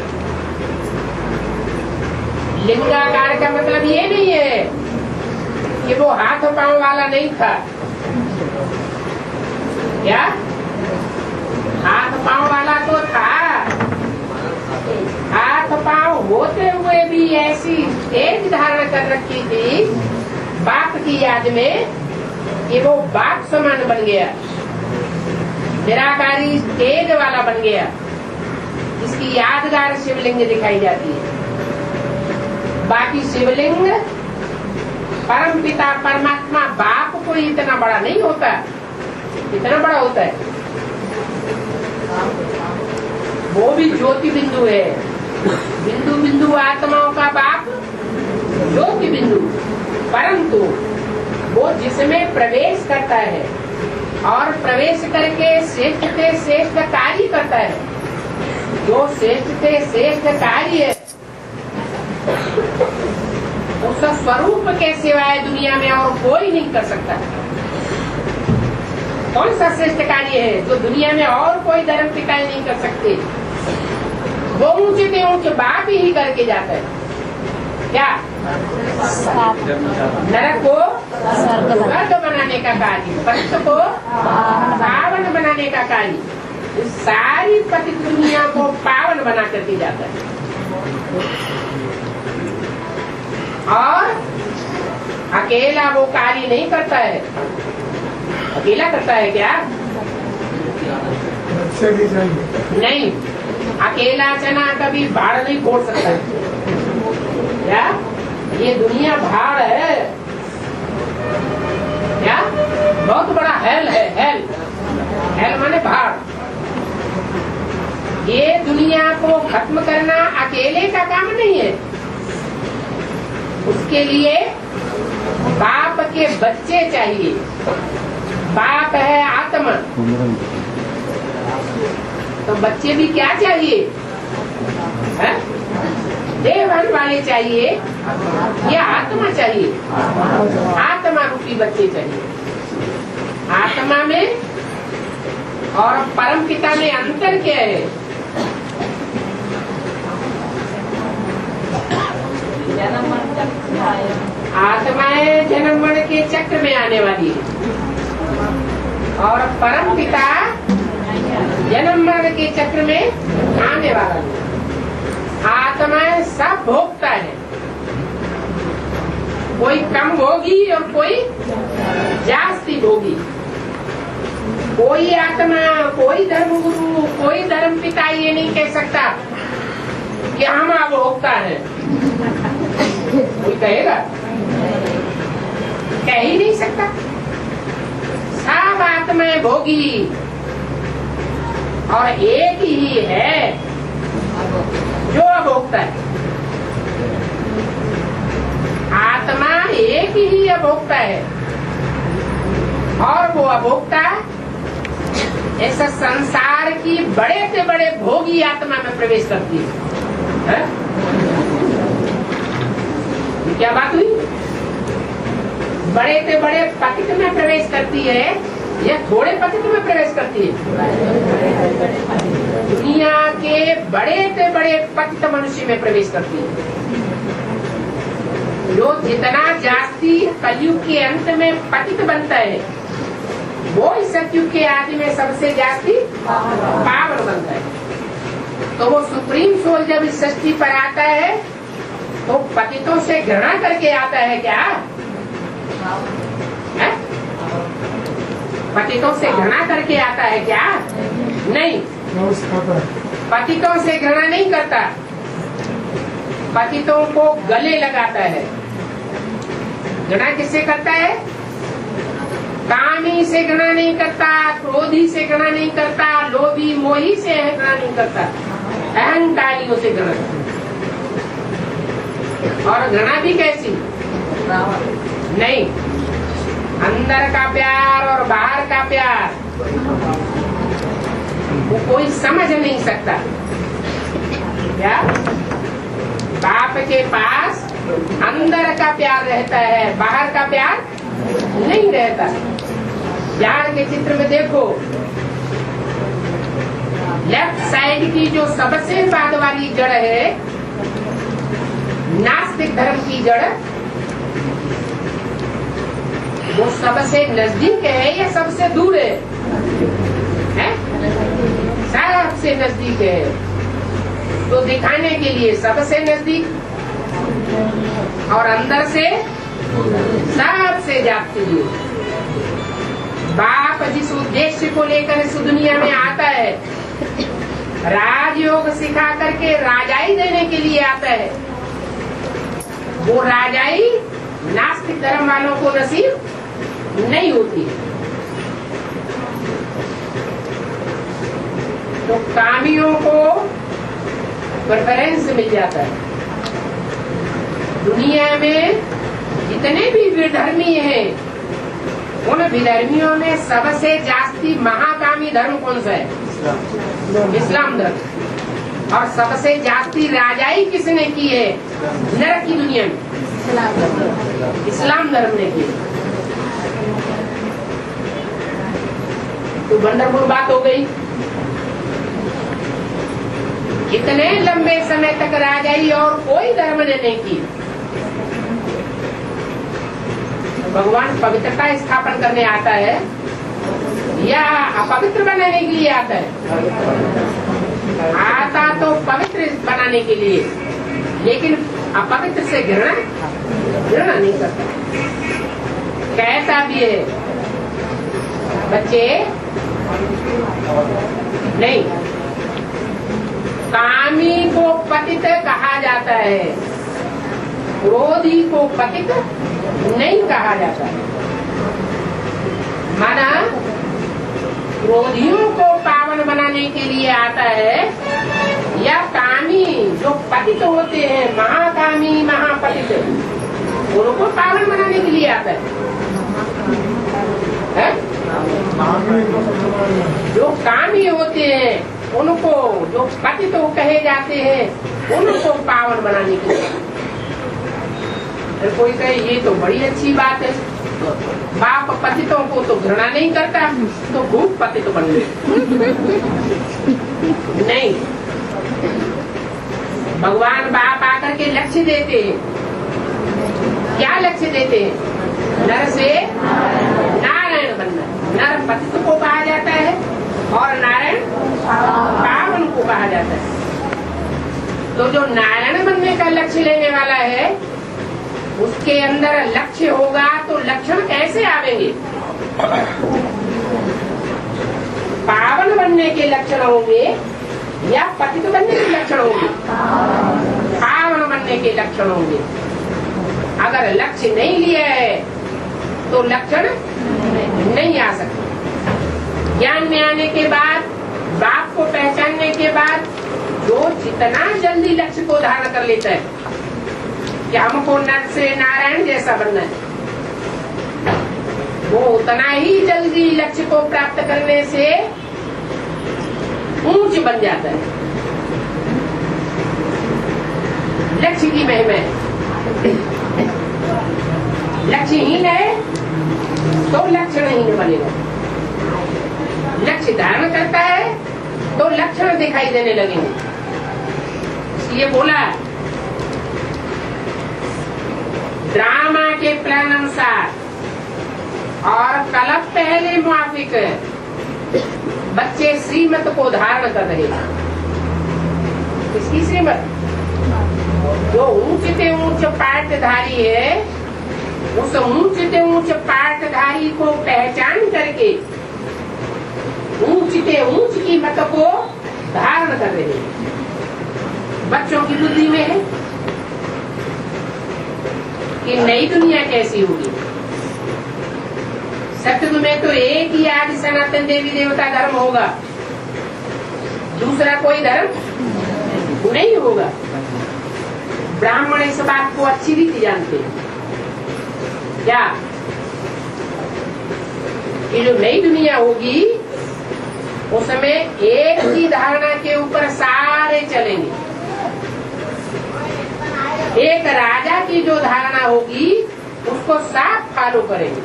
लिंगाकार का मतलब ये नहीं है कि वो हाथ पांव वाला नहीं था। क्या हाथ पांव वाला तो था। हाथ पांव होते हुए भी ऐसी तेज धारण कर रखी थी बाप की याद में कि वो बाप समान बन गया, निराकारी तेज वाला बन गया। इसकी यादगार शिवलिंग दिखाई जाती है। बाकी शिवलिंग परम पिता परमात्मा बाप को इतना बड़ा नहीं होता, इतना बड़ा होता है। वो भी ज्योति बिंदु है। बिंदु बिंदु आत्माओं का बाप ज्योति बिंदु, परंतु वो जिसमें प्रवेश करता है और प्रवेश करके श्रेष्ठ से श्रेष्ठ कार्य करता है। जो श्रेष्ठ से श्रेष्ठ कार्य है उस स्वरूप के सिवाय दुनिया में और कोई नहीं कर सकता। कौन सा श्रेष्ठ कार्य है जो दुनिया में और कोई धर्म पिता नहीं कर सकते? वो ऊंचे से ऊंचे बाप ही करके जाता है। क्या नरक को स्वर्ग बनाने का कार्य, पतित को पावन बनाने का कार्य, सारी पतित दुनिया को पावन बना करके जाता है। और अकेला वो कार्य नहीं करता है। अकेला करता है क्या? नहीं, अकेला चना कभी भाड़ नहीं फोड़ सकता। क्या ये दुनिया भाड़ है? क्या बहुत बड़ा हेल है। हेल, हेल माने भाड़। ये दुनिया को खत्म करना अकेले का काम नहीं है। उसके लिए बाप के बच्चे चाहिए। बाप है आत्मा, तो बच्चे भी क्या चाहिए? देवहन वाले चाहिए या आत्मा चाहिए? आत्मा रूपी बच्चे चाहिए। आत्मा में और परम पिता में अंतर क्या है? आत्माएं जन्म मरण के चक्र में आने वाली है और परम पिता जन्म मरण के चक्र में आने वाला है। आत्माएं सब भोगता है, कोई कम भोगी और कोई जास्ती भोगी। कोई आत्मा, कोई धर्म गुरु, कोई धर्म पिता ये नहीं कह सकता कि हम भोगता है। कोई कहेगा? कह ही नहीं सकता। सब आत्माएं भोगी और एक ही है जो अभोक्ता है। आत्मा एक ही अभोक्ता है और वो अभोक्ता ऐसा संसार की बड़े से बड़े भोगी आत्मा में प्रवेश करती है? क्या बात हुई? बड़े से बड़े पतित में प्रवेश करती है या थोड़े पतित में प्रवेश करती है? दुनिया के बड़े से बड़े पतित मनुष्य में प्रवेश करती है। जो जितना जास्ती कलयुग के अंत में पतित बनता है वो इस सतयुग के आदि में सबसे जास्ती पावन बनता है। तो वो सुप्रीम सोल जब इस सृष्टि पर आता है तो पतितों से घृणा करके आता है क्या? है? पतितों से घृणा करके आता है क्या? नहीं, पतितों से घृणा नहीं करता, पतितों को गले लगाता है। घृणा किससे करता है? कामी से घृणा नहीं करता, क्रोधी से घृणा नहीं करता, लोभी मोही से घृणा नहीं करता, अहंकारियों से घृणा करता। और घृणा भी कैसी? नहीं, अंदर का प्यार और बाहर का प्यार वो कोई समझ नहीं सकता। क्या? बाप के पास अंदर का प्यार रहता है, बाहर का प्यार नहीं रहता। प्यार के चित्र में देखो, लेफ्ट साइड की जो सबसे बाद वाली जड़ है, नास्तिक धर्म की जड़, वो सबसे नजदीक है या सबसे दूर है? सबसे नजदीक है। तो दिखाने के लिए सबसे नजदीक और अंदर से सबसे जाती दूर। बाप जिस उद्देश्य को लेकर इस दुनिया में आता है, राजयोग सिखा करके राजाई देने के लिए आता है, वो राजाई नास्तिक धर्म वालों को नसीब नहीं होती है। तो कामियों को प्रेफरेंस मिल जाता है। दुनिया में जितने भी विधर्मी हैं, उन विधर्मियों में सबसे जास्ती महाकामी धर्म कौन सा है? इस्लाम धर्म। और सबसे जास्ती राजाई किसने की है नरक की दुनिया में? इस्लाम धर्म ने की। तो वंडरफुल बात हो गई। इतने लंबे समय तक राजाई और कोई धर्म ने नहीं की। भगवान पवित्रता स्थापन करने आता है या अपवित्र बनाने के लिए आता है? आता तो पवित्र बनाने के लिए, लेकिन अपवित्र से घृणा नहीं करता। कैसा भी है बच्चे? नहीं, कामी को पतित कहा जाता है, क्रोधी को पतित नहीं कहा जाता। माना क्रोधियों को पावन बनाने के लिए आता है या कामी जो पतित होते हैं, महाकामी महापतित, उनको पावन बनाने के लिए आता है? जो कामी होते हैं उनको, जो पतित कहे जाते हैं, उनको पावन बनाने के लिए। कोई कहे ये तो बड़ी अच्छी बात है, बाप पतितों को तो घृणा नहीं करता, तो खूब पतित बन गए। नहीं, भगवान बाप आकर के लक्ष्य देते हैं। क्या लक्ष्य देते हैं? नर से नारायण बनना। नर पतित को कहा जाता है और नारायण पावन को कहा जाता है। तो जो नारायण बनने का लक्ष्य लेने वाला है, उसके अंदर लक्ष्य होगा तो लक्षण कैसे आवेंगे? पावन बनने के लक्षण होंगे या पतित बनने के लक्षण होंगे? पावन बनने के लक्षण होंगे। अगर लक्ष्य नहीं लिया है तो लक्षण नहीं आ सकते। ज्ञान में आने के बाद, बाप को पहचानने के बाद जो जितना जल्दी लक्ष्य को धारण कर लेता है कि हमको नर से नारायण जैसा बनना है, वो उतना ही जल्दी लक्ष्य को प्राप्त करने से ऊंच बन जाता है। लक्ष्य की महिमा है। लक्ष्यहीन है तो लक्षणहीन बनेगा, लक्ष्य धारण करता है तो लक्षण दिखाई देने लगेंगे। इसलिए बोला ड्रामा के प्लान अनुसार और कलप पहले मुआफिक बच्चे श्रीमत को धारण कर रहे हैं। किसकी श्रीमत? जो ऊंच से ऊंच पाठधारी है, उस ऊंच से ऊंच पाठधारी को पहचान करके ऊंच से ऊंच की मत को धारण कर रहे हैं। बच्चों की बुद्धि में है कि नई दुनिया कैसी होगी। सतयुग में तो एक ही आदि सनातन देवी देवता धर्म होगा, दूसरा कोई धर्म नहीं होगा। ब्राह्मण इस बात को अच्छी रीति जानते हैं क्या कि जो नई दुनिया होगी उसमें एक ही धारणा के ऊपर सारे चलेंगे। एक राजा की जो धारणा होगी उसको साफ फॉलो करेंगे।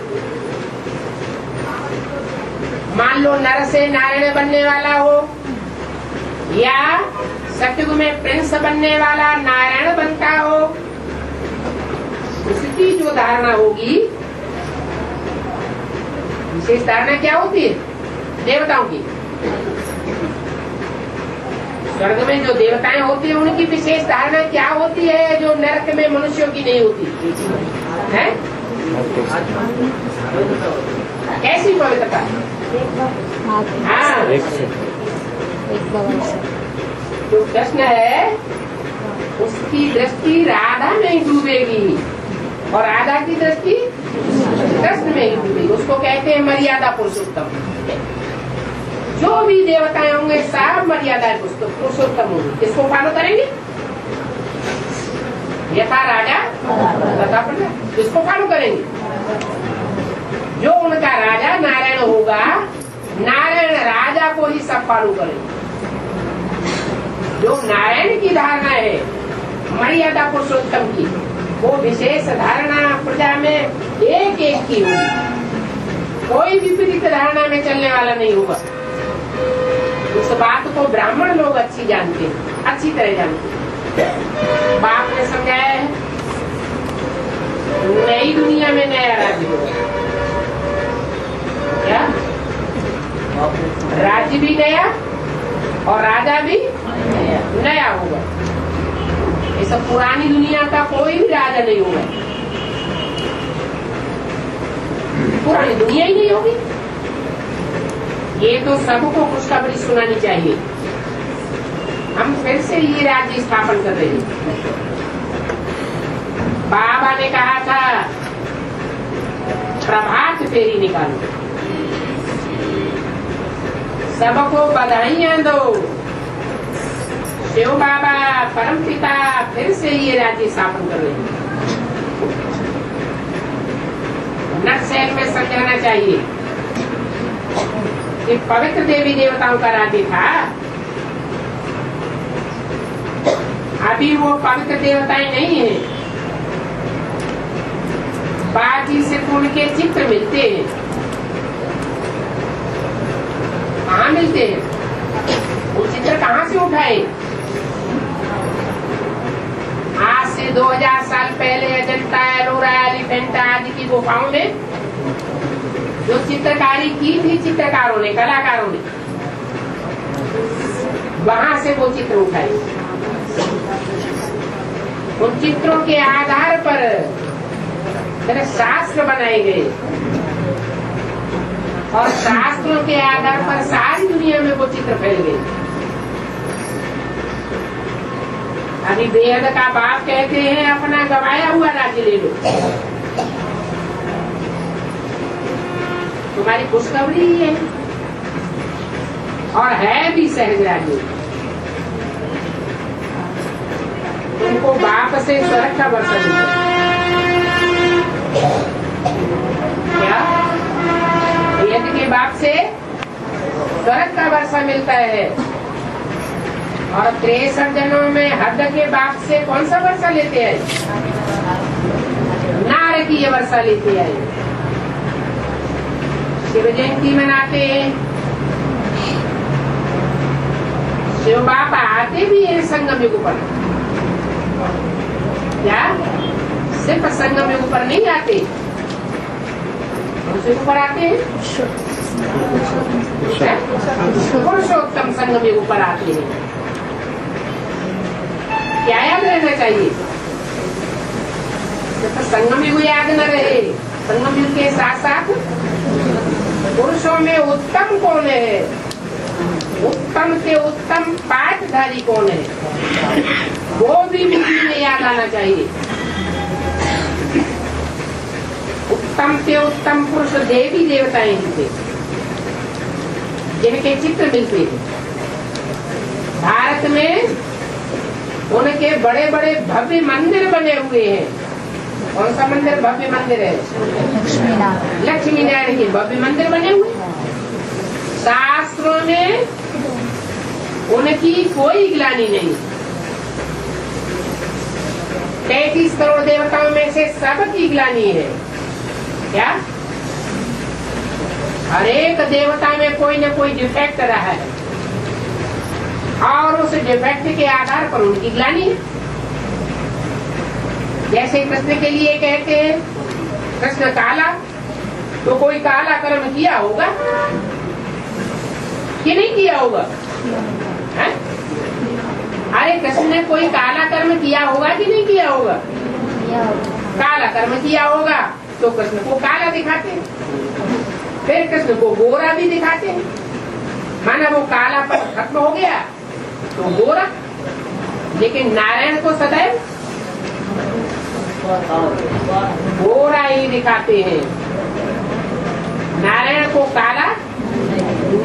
मान लो नर से नारायण बनने वाला हो या सतयुग में प्रिंस बनने वाला नारायण बनता हो, उसकी जो धारणा होगी, विशेष धारणा क्या होती है? देवताओं की। स्वर्ग में जो देवताएं होती है उनकी विशेष धारणा क्या होती है जो नरक में मनुष्यों की नहीं होती है? कैसी पवित्रता? हाँ, जो कृष्ण है उसकी दृष्टि राधा में ही डूबेगी और राधा की दृष्टि कृष्ण में ही डूबेगी। उसको कहते हैं मर्यादा पुरुषोत्तम। जो भी देवताएं होंगे सब मर्यादा पुरुषोत्तम होंगे। किसको फॉलो करेंगे? यथा राजा तथा प्रजा। किसको फॉलो करेंगे? जो उनका राजा नारायण होगा, नारायण राजा को ही सब फॉलो करेंगे। जो नारायण की धारणा है मर्यादा पुरुषोत्तम की, वो विशेष धारणा प्रजा में एक एक की होगी। कोई विपरीत धारणा में चलने वाला नहीं होगा। उस बात को ब्राह्मण लोग अच्छी जानते हैं, अच्छी तरह जानते हैं। बाप ने समझाया है नई दुनिया में नया राज्य होगा। क्या? राज्य भी नया और राजा भी नया होगा। ये सब पुरानी दुनिया का कोई भी राजा नहीं होगा। पुरानी दुनिया ही नहीं होगी। ये तो सबको खुशखबरी सुनानी चाहिए। हम फिर से ये राज्य स्थापन कर रहे हैं। बाबा ने कहा था प्रभात फेरी निकालो, सबको बधाइयां दो। शिव बाबा परम पिता फिर से ये राज्य स्थापन कर रहे हैं। नक्सल में समझाना चाहिए कि पवित्र देवी देवताओं का राज्य था। अभी वो पवित्र देवताएं नहीं है। बाकी से उनके चित्र मिलते हैं। कहाँ मिलते हैं? वो चित्र कहाँ से उठाए? आज से 2000 साल पहले अजंता, एलोरा, एलिफेंटा आदि की गुफाओं में जो चित्रकारी की थी चित्रकारों ने, कलाकारों ने, वहां से वो चित्र उठाए। उन चित्रों के आधार पर शास्त्र बनाए गए और शास्त्रों के आधार पर सारी दुनिया में वो चित्र फैल गए। अभी बेहद का बाप कहते हैं अपना गवाया हुआ राज्य ले लो। तुम्हारी खुशखबरी ही है, और है भी सहज राज्य। तुमको बाप से स्वर्ग का वर्षा मिलता है। क्या? यज्ञ के बाप से स्वर्ग का वर्षा मिलता है, और 63 जन्मों में हद के बाप से कौन सा वर्षा लेते हैं? नार की ये वर्षा लेते हैं। शिव जयंती मनाते हैं, शिव बाबा आते भी है संगम युग पर। क्या सिर्फ संगम युग पर नहीं आते, उसके ऊपर आते हैं, पुरुषोत्तम संगम युग पर आते हैं। क्या याद रहना चाहिए? तो संगम युग याद न रहे, संगम युग के साथ साथ पुरुषों में उत्तम कौन है, उत्तम से उत्तम पाठधारी कौन है, वो भी बुद्धि में याद आना चाहिए। उत्तम से उत्तम पुरुष देवी देवताएं ही थे, जिनके चित्र मिलते थे। भारत में उनके बड़े बड़े भव्य मंदिर बने हुए हैं। कौन सा मंदिर भव्य मंदिर है? लक्ष्मी नारायण के भव्य मंदिर बने हुए। शास्त्रों में उनकी कोई ग्लानि नहीं। 33 करोड़ देवताओं में से सबकी ग्लानि है। क्या? हर एक देवता में कोई न कोई डिफेक्ट रहा है, और उस डिफेक्ट के आधार पर उनकी ग्लानि है। जैसे कृष्ण के लिए कहते हैं कृष्ण काला, तो कोई काला कर्म किया होगा कि नहीं किया होगा? है? अरे कृष्ण ने कोई काला कर्म किया होगा कि नहीं किया होगा? काला कर्म किया होगा तो कृष्ण को काला दिखाते हैं, फिर कृष्ण को गोरा भी दिखाते हैं। माना वो काला पर खत्म हो गया तो गोरा, लेकिन नारायण को सदैव गोरा ही दिखाते हैं, नारायण को काला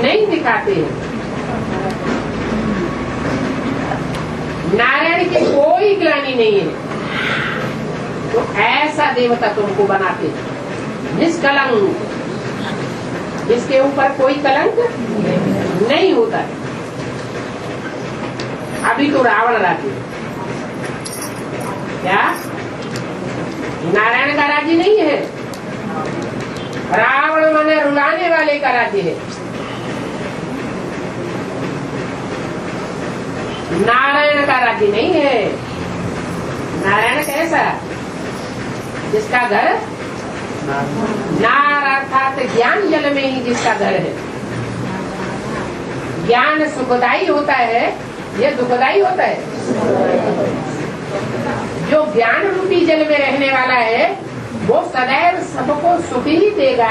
नहीं दिखाते हैं। नारायण की कोई ग्लानि नहीं है, तो ऐसा देवता तुमको बनाते हैं निष्कलंक, जिसके ऊपर कोई कलंक नहीं होता। अभी तो रावण राज्य, क्या नारायण का राज्य नहीं है? रावण माने रुलाने वाले का राज्य है। नारायण का राज्य नहीं है। नारायण कैसा? जिसका घर नार अर्थात ज्ञान जल में ही जिसका घर है। ज्ञान सुखदायी होता है, यह दुखदायी होता है। जो ज्ञान रूपी जल में रहने वाला है वो सदैव सबको सुख ही देगा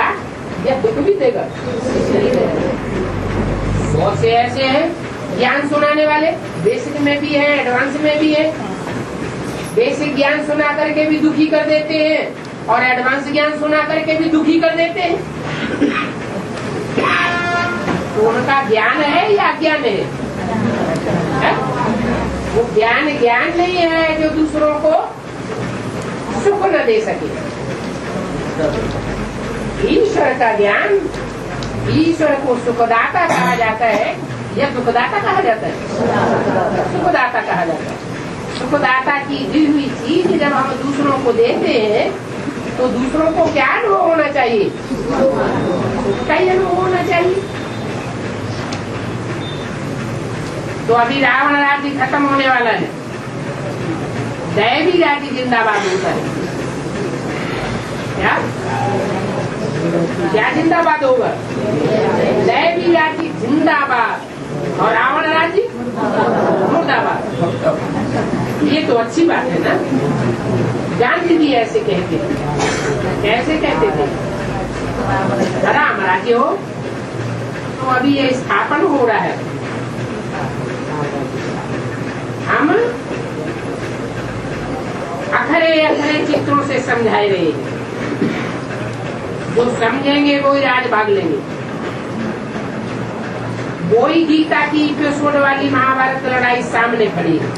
या दुख भी देगा? बहुत से ऐसे हैं ज्ञान सुनाने वाले, बेसिक में भी है, एडवांस में भी है। बेसिक ज्ञान सुना करके भी दुखी कर देते हैं और एडवांस ज्ञान सुना करके भी दुखी कर देते हैं। तो उनका ज्ञान है या अज्ञान है? वो ज्ञान नहीं है जो दूसरों को सुख न दे सके। ईश्वर का ज्ञान, ईश्वर को सुखदाता कहा जाता है या दुखदाता कहा जाता है? सुखदाता कहा जाता है। सुखदाता की दी हुई चीज जब हम दूसरों को देते हैं तो दूसरों को क्या अनुभव होना चाहिए? सुख का ही अनुभव होना चाहिए। तो अभी रावण राज्य खत्म होने वाला है, दैवी राज्य जिंदाबाद होता है। क्या क्या जिंदाबाद होगा? दैवी राज्य जिंदाबाद और रावण राज्य मुर्दाबाद। ये तो अच्छी बात है ना। गांधी जी ऐसे कहते हैं। कैसे कहते थे? राम राज्य हो, तो अभी ये स्थापन हो रहा है। हम अखरे अखरे चित्रों से समझाए रहे हैं। जो समझेंगे वो ही राज भाग लेंगे। वो ही गीता की एपिसोड वाली महाभारत लड़ाई सामने खड़ी है।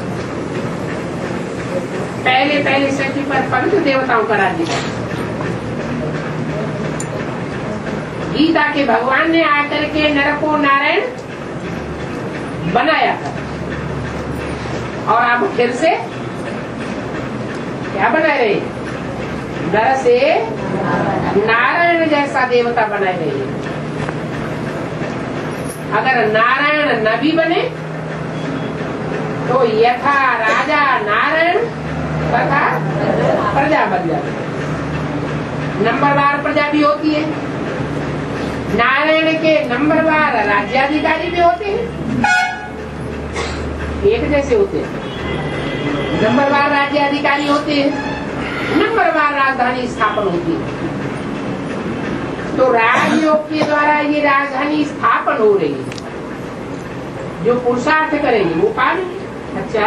पहले सृष्टि पर पंच देवताओं का राज्य था। गीता के भगवान ने आकर के नर को नारायण बनाया था और आप फिर से क्या बना रहे हैं? नर से नारायण जैसा देवता बना रहे हैं। अगर नारायण न भी बने तो यथा राजा नारायण तथा प्रजा बन जाती है। नंबरवार प्रजा भी होती है। नारायण के नंबरवार राज्याधिकारी भी होते हैं, एक जैसे होते हैं। नंबरवार राज्याधिकारी होते हैं, नंबरवार राजधानी स्थापन होती है। तो राजयोग के द्वारा ये राजधानी स्थापन हो रही है। जो पुरुषार्थ करेंगे वो पाएंगे। अच्छा,